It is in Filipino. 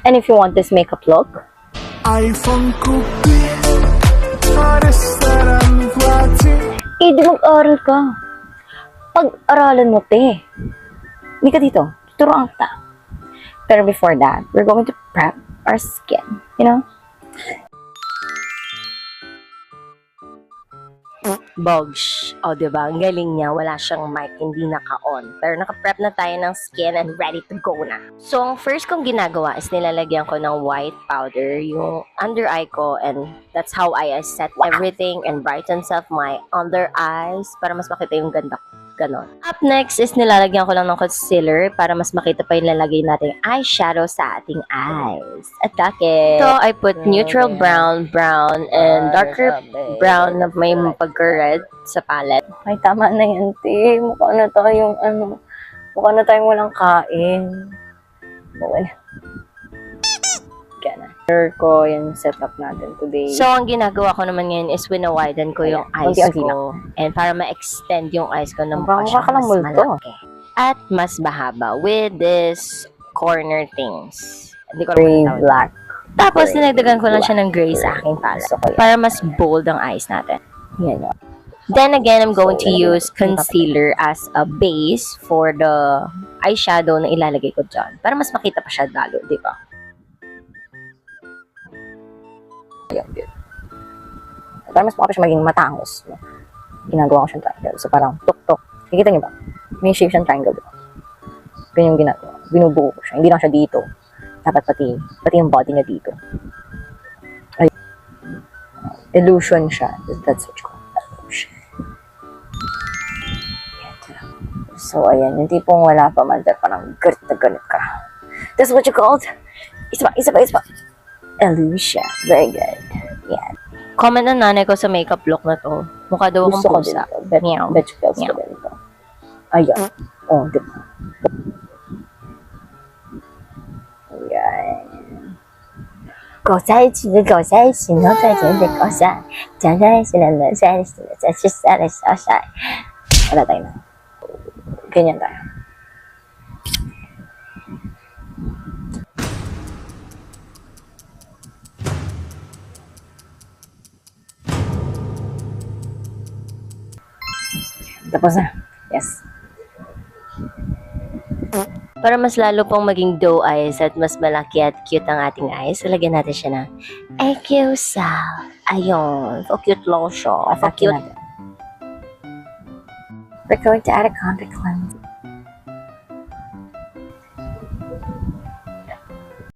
And if you want this makeup look, iPhone kupi restoran платье. di mag-aral ka. Pag-aralan mo, te. Hindi ka dito. Tuturuan kita. Pero before that, we're going to prep our skin. You know? Bogs. O, diba? Ang galing niya. Wala siyang mic. Hindi naka-on. Pero naka-prep na tayo ng skin and ready to go na. So, ang first kong ginagawa is nilalagyan ko ng white powder yung under eye ko, and that's how I set everything and brightens up my under eyes para mas makita yung ganda ko. Ganon. Up next is nilalagyan ko lang ng concealer para mas makita pa yung lalagay nating eyeshadow sa ating eyes. Atake! So, I put neutral brown, and darker brown na may pagka-red sa palette. Ay, tama na yan, te. Mukha na tayong walang kain. Mukha na. Gana. Ko yung setup natin today. So, ang ginagawa ko naman ngayon is wina-widen ko yung eyes ko. And para ma-extend yung eyes ko na mukha siya mas malaki. At mas mahaba with this corner things. Hindi ko Gray, black. Tapos, dinagdagan ko lang siya ng gray sa aking palette. Para mas bold ang eyes natin. Yan. Then again, I'm going to use concealer as a base for the eyeshadow na ilalagay ko dyan. Para mas makita pa siya lalo, di ba? Yan. Para mas mukha pa siya maging matangos. No? Ginagawa ko siyang triangle. So parang tuk-tuk. Kikita niyo ba? May shape siyang triangle. Diba? Ganyan yung ginagawa. Binubuo ko siya. Hindi lang siya dito. Dapat pati yung body niya dito. Ay. Illusion siya. That's what you call it. Illusion. So, ayan. Yung tipong wala pa man. Parang galit na galit ka. That's what you called? Isa pa. Illusion. Very good. Yeah. Comment ng nanay ko sa makeup look na to. Mukha daw akong Gusto ko pusa. dito. Meow. Bet you feels Meow. ko dito. Ayan. Oh, diba? Ayan. 狗在一起的狗在一起，牛在前的狗在，讲在一起的人在一起的，在吃下的小小。 Wala tayo na. Ganyan tayo. Tapos na. Yes. Para mas lalo pong maging doe eyes at mas malaki at cute ang ating eyes, lagyan natin siya ng Eqsal. Ayun. So cute lang siya. So Atake cute. natin. We're going to add a contact lens.